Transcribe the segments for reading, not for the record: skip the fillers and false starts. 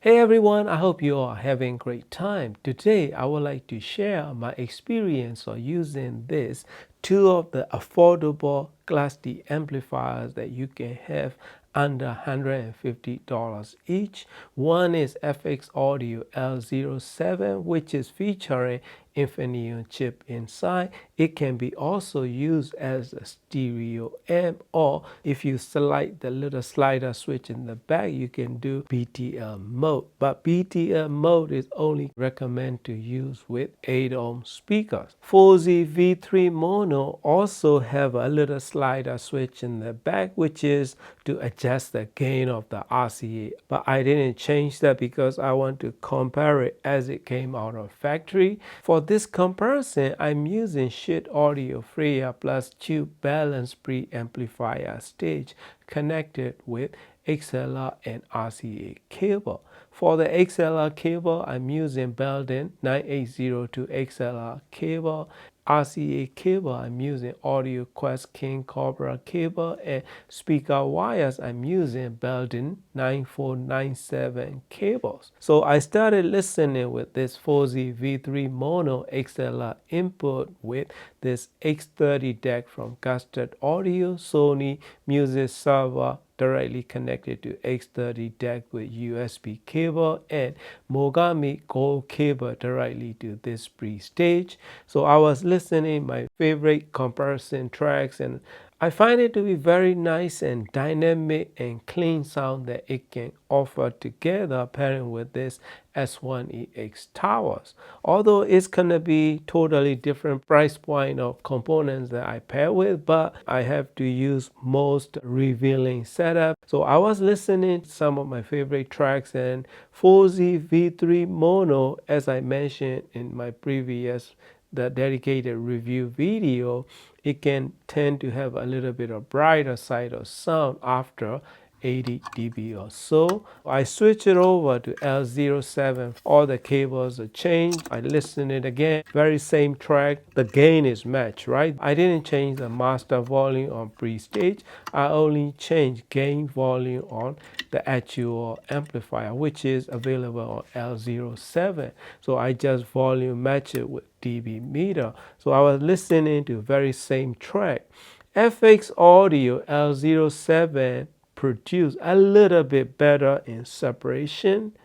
Hey everyone, I hope you are having a great time. Today I would like to share my experience of using two of the affordable Class D amplifiers that you can have under $150 each. One is FX Audio L07, which is featuring Infineon chip inside. It can be also used as a stereo amp, or if you select the little slider switch in the back, you can do BTL mode. But BTL mode is only recommended to use with 8 ohm speakers. 4Z V3 mono also have a little slider switch in the back, which is to adjust the gain of the RCA. But I didn't change that because I want to compare it as it came out of factory. For this comparison, I'm using Schiit Audio Freya Plus Tube Balance Preamplifier stage connected with XLR and RCA cable. For the XLR cable, I'm using Belden 9802 XLR cable. RCA cable, I'm using Audio Quest King Cobra cable, and speaker wires, I'm using Belden 9497 cables. So I started listening with this 4Z V3 mono XLR input with this X30 deck from Custard Audio, Sony Music Server directly connected to X30 deck with USB cable, and Mogami Gold cable directly to this pre-stage. So I was listening my favorite comparison tracks, and I find it to be very nice and dynamic and clean sound that it can offer together pairing with this S1EX towers. Although it's gonna be totally different price point of components that I pair with, but I have to use most revealing setup. So I was listening to some of my favorite tracks, and 4Z V3 mono, as I mentioned in my previous the dedicated review video, it can tend to have a little bit of brighter side of sound after 80 dB or so. I switch it over to L07. All the cables are changed. I listen it again. Very same track. The gain is matched, right? I didn't change the master volume on pre-stage. I only changed gain volume on the actual amplifier, which is available on L07. So I just volume match it with dB meter. So I was listening to very same track. FX Audio L07 produce a little bit better in separation.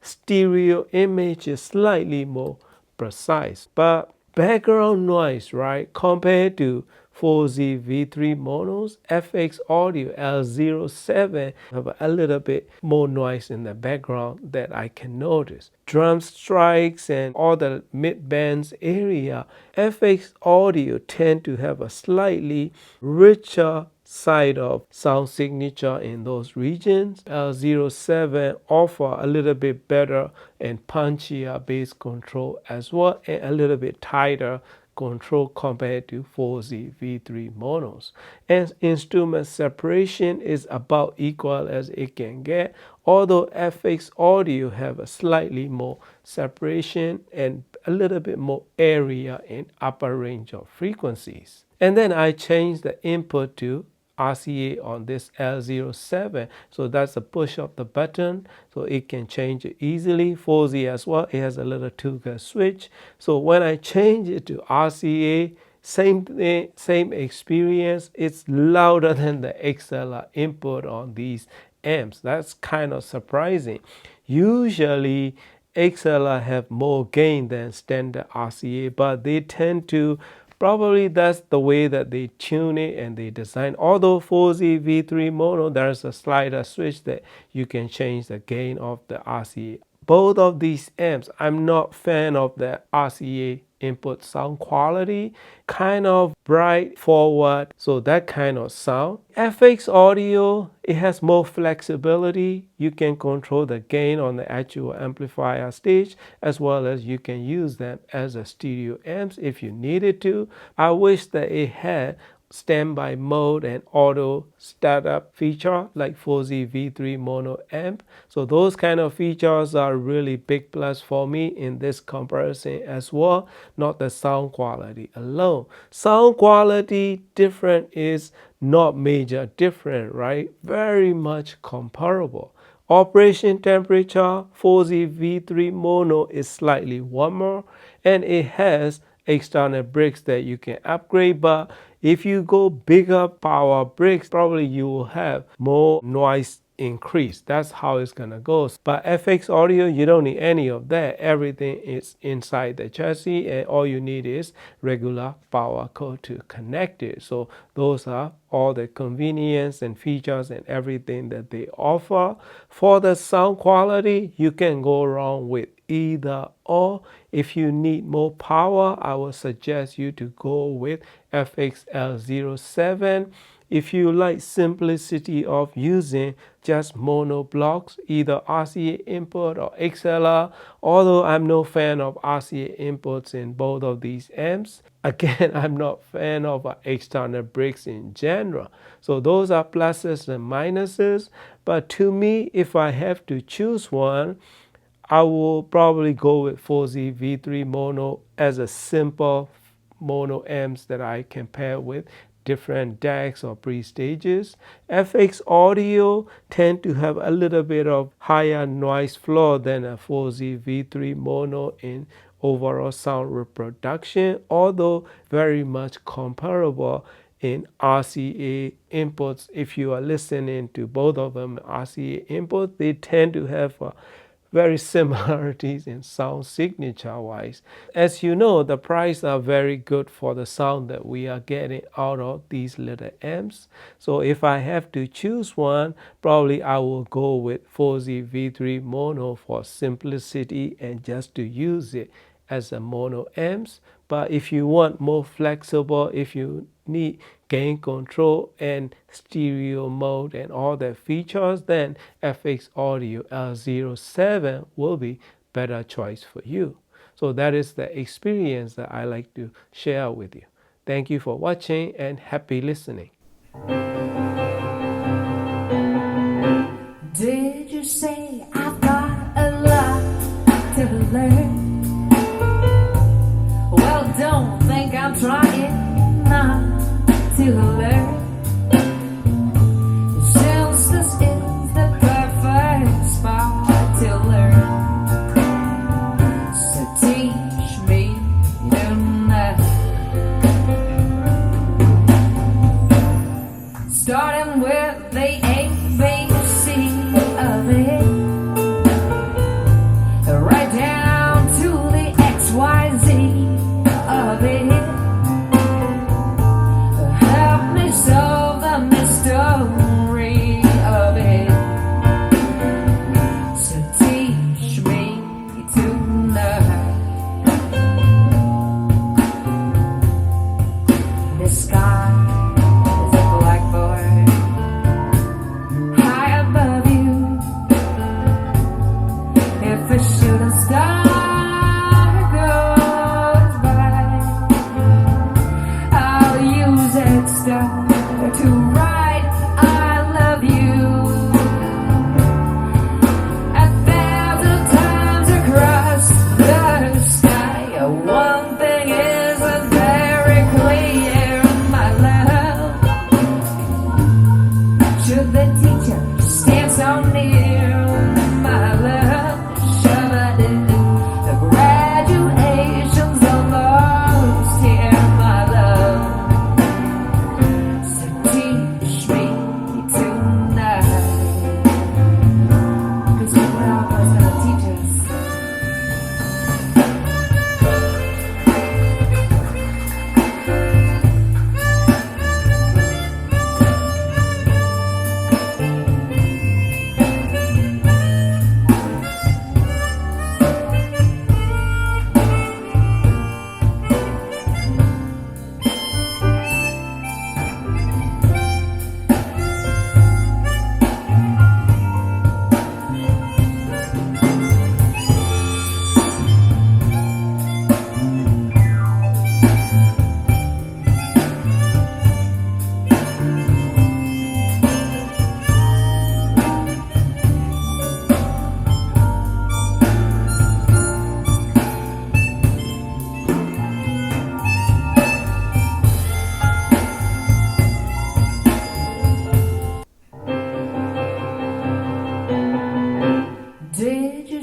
Stereo image is slightly more precise, but background noise, right, compared to 4Z V3 monos, FX Audio L07 have a little bit more noise in the background that I can notice. Drum strikes and all the mid bands area, FX Audio tend to have a slightly richer side of sound signature in those regions. L07 offer a little bit better and punchier bass control as well, and a little bit tighter control compared to 4Z V3 monos. And instrument separation is about equal as it can get, although FX Audio have a slightly more separation and a little bit more area in upper range of frequencies. And then I changed the input to RCA on this L07. So that's a push of the button, so it can change it easily. 4Z as well, it has a little toggle switch. So when I change it to RCA, same thing, same experience. It's louder than the XLR input on these amps. That's kind of surprising. Usually XLR have more gain than standard RCA, but they tend to, probably that's the way that they tune it and they design. Although 4Z V3 mono, there's a slider switch that you can change the gain of the RCA. Both of these amps, I'm not fan of the RCA input sound quality, kind of bright forward, so that kind of sound. FX Audio, it has more flexibility. You can control the gain on the actual amplifier stage, as well as you can use them as a stereo amps if you needed to. I wish that it had standby mode and auto startup feature like 4Z V3 mono amp. So those kind of features are really big plus for me in this comparison as well, not the sound quality alone. Sound quality different is not major different, right? Very much comparable. Operation temperature, 4Z V3 mono is slightly warmer, and it has external bricks that you can upgrade, but if you go bigger power bricks, probably you will have more noise increase. That's how it's gonna go. But FX audio, you don't need any of that. Everything is inside the chassis, and all you need is regular power cord to connect it. So those are all the convenience and features and everything that they offer. For the sound quality, you can go wrong with either or. If you need more power, I would suggest you to go with FXL07. If you like simplicity of using just mono blocks, either RCA input or XLR, although I'm no fan of RCA inputs in both of these amps. Again, I'm not fan of external bricks in general. So those are pluses and minuses. But to me, if I have to choose one, I will probably go with 4Z V3 mono as a simple mono amps that I can pair with different decks or pre-stages. FX audio tend to have a little bit of higher noise floor than a 4Z V3 mono in overall sound reproduction, although very much comparable in RCA inputs. If you are listening to both of them RCA inputs, they tend to have very similarities in sound signature wise. As you know, the price are very good for the sound that we are getting out of these little amps. So if I have to choose one, probably I will go with 4Z V3 mono for simplicity and just to use it as a mono amps. But if you want more flexible, if you need gain control and stereo mode and all the features, then FX Audio L07 will be better choice for you. So that is the experience that I like to share with you. Thank you for watching and happy listening. Did you say I've got a lot to learn? Well, don't think I'm trying not to learn, since this is the perfect spot to learn. So teach me tonight, starting with the ABC of it, right down to the XYZ of it.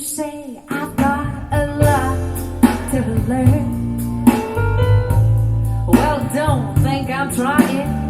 say I've got a lot to learn. Well, don't think I'm trying.